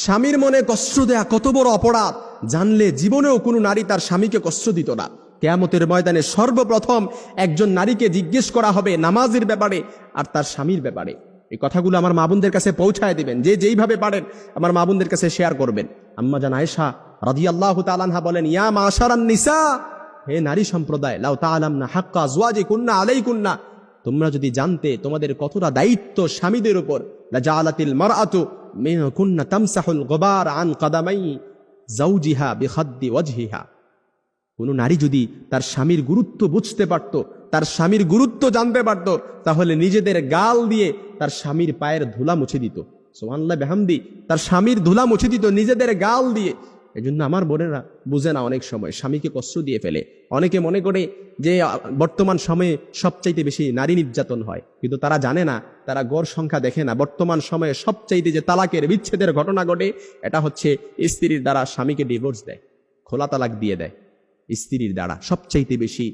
স্বামীর মনে কষ্ট দেয়া কত বড় অপরাধ জানলে জীবনেও কোনো নারী তার স্বামীকে কষ্ট দিত না। কিয়ামতের ময়দানে সর্বপ্রথম একজন নারীকে জিজ্ঞেস করা হবে নামাজের ব্যাপারে আর তার স্বামীর ব্যাপারে। এই কথাগুলো আমার মা বোনদের কাছে পৌঁছায় দিবেন, যে যেইভাবে পারেন আমার মা বোনদের কাছে শেয়ার করবেন। আম্মা জান আয়েশা রাদিয়াল্লাহু তাআলা আনহা বলেন, ইয়া মাশারান নিসা, হে নারী সম্প্রদায়, লাউ তাআলামনা হাক্কা আজওয়াজিকুন্না আলাইকুন্না, তোমরা যদি জানতে তোমাদের কতটা দায়িত্ব স্বামীদের উপর, লাজালাতিল মারআতু মিনকুন্না তামসাহুল গুবার আন কদামাই যাওজিহা বিখাদ্দি ওয়াজহিহা। কোন নারী যদি তার স্বামীর গুরুত্ব বুঝতে পারত, তার স্বামীর গুরুত্ব জানতে পারত, তাহলে নিজেদের গাল দিয়ে তার স্বামীর পায়ের ধুলা মুছে দিত। সুবহানাল্লাহ বিহামদি, তার স্বামীর ধুলা মুছে দিত নিজেদের গাল দিয়ে। এজন্য আমার বোনেরা বুঝে না, অনেক সময় স্বামীকে কষ্ট দিয়ে ফেলে। অনেকে মনে করে যে বর্তমান সময়ে সবচাইতে বেশি নারী নির্যাতন হয়, কিন্তু তারা জানে না, তারা গড় সংখ্যা দেখে না। বর্তমান সময়ে সবচাইতে যে তালাকের বিচ্ছেদের ঘটনা ঘটে, এটা হচ্ছে স্ত্রীর দ্বারা স্বামীকে ডিভোর্স দেয়, খোলা তালাক দিয়ে দেয়। স্ত্রীর দ্বারা সবচাইতে বেশি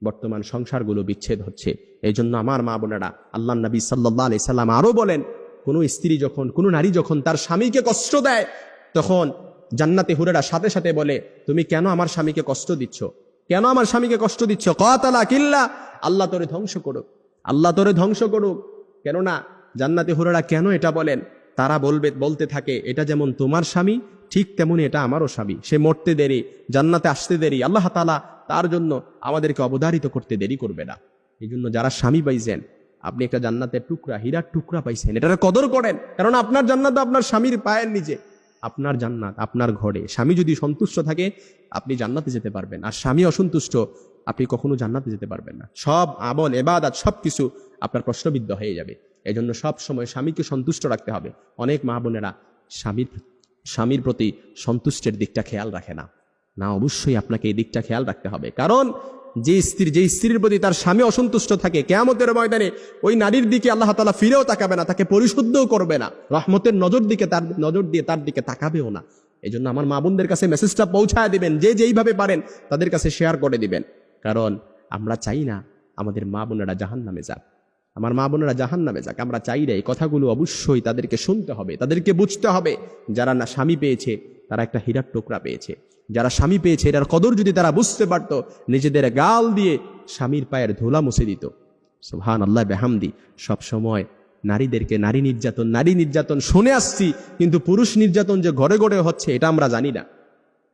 বর্তমান সংসারগুলো বিচ্ছেদ হচ্ছে। এই জন্য আমার মা বোনেরা, আল্লাহ নবী সাল্লাল্লাহু আলাইহি সাল্লাম আরো বলেন, কোনো স্ত্রী যখন, কোনো নারী যখন তার স্বামীকে কষ্ট দেয়, তখন জান্নাতে হুরেরা সাথে সাথে বলে, তুমি কেন আমার স্বামীকে কষ্ট দিচ্ছ? কেন আমার স্বামীকে কষ্ট দিচ্ছ? কাতালা কিল্লা, আল্লাহ তোরে ধ্বংস করুক, আল্লাহ তোরে ধ্বংস করুক। কেননা জান্নাতে হুরেরা কেন এটা বলেন? তারা বলতে থাকে, এটা যেমন তোমার স্বামী, ঠিক তেমনি এটা আমারও স্বামী। সে মরতে দেরি, জান্নাতে আসতে দেরি, আল্লাহ তাআলা তার জন্য আমাদেরকে অবধারিত করতে দেরি করবে না। এই জন্য যারা স্বামী পাইছেন, আপনি একটা জান্নাতের টুকরা, হীরার টুকরা পাইছেন, এটার কদর করেন। কারণ আপনার জান্নাত আপনার স্বামীর পায়ের নিচে, আপনার জান্নাত আপনার ঘরে। স্বামী যদি সন্তুষ্ট থাকে আপনি জান্নাতে যেতে পারবেন, আর স্বামী অসন্তুষ্ট আপনি কখনো জান্নাতে যেতে পারবেন না। সব আমল ইবাদত সবকিছু আপনার প্রশ্নবিদ্ধ হয়ে যাবে। এই জন্য সব সময় স্বামীকে সন্তুষ্ট রাখতে হবে। অনেক মা বোনেরা স্বামীর প্রতি সন্তুষ্টের দিকটা খেয়াল রাখে না। না, অবশ্যই আপনাকে এই দিকটা খেয়াল রাখতে হবে। কারণ যে স্ত্রীর প্রতি তার স্বামী অসন্তুষ্ট থাকে, কিয়ামতের ময়দানে ওই নারীর দিকে আল্লাহ তাআলা ফিরেও তাকাবে না, তাকে পরিশুদ্ধও করবে না, রহমতের নজর দিয়ে তার দিকে তাকাবেও না। এই জন্য আমার মা বোনদের কাছে মেসেজটা পৌঁছায় দিবেন, যে যেইভাবে পারেন তাদের কাছে শেয়ার করে দিবেন। কারণ আমরা চাই না আমাদের মা বোনেরা জাহান্নামে যাক, আমার মা বোনেরা জাহান্নামে যাক। আমরা চাই না। এই কথাগুলো অবশ্যই তাদেরকে শুনতে হবে, তাদেরকে বুঝতে হবে। যারা না স্বামী পেয়েছে তারা একটা হীরার টুকরা পেয়েছে। যারা স্বামী পেয়েছে এটার কদর যদি তারা বুঝতে পারতো, নিজেদের গাল দিয়ে স্বামীর পায়ের ধুলা মুছে দিত। সুবহানাল্লাহ বিহামদি। সব সময় নারীদেরকে নারী নির্যাতন শুনে আসছি, কিন্তু পুরুষ নির্যাতন যে ঘরে ঘরে হচ্ছে এটা আমরা জানি না।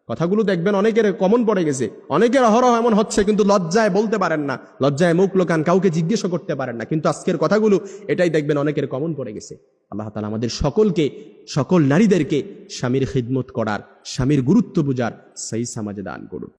কথাগুলো দেখবেন অনেকের কমন পড়ে গেছে, অনেকের অহরহ এমন হচ্ছে, কিন্তু লজ্জায় বলতে পারেন না, লজ্জায় মুখ লোকান, কাউকে জিজ্ঞেস করতে পারেন না। কিন্তু আজকের কথাগুলো এটাই দেখবেন অনেকের কমন পড়ে গেছে। আল্লাহ তাআলা আমাদের সকল নারীদেরকে স্বামীর খিদমত করার, স্বামীর গুরুত্ব বুঝার সেই সমাজ দান করুন।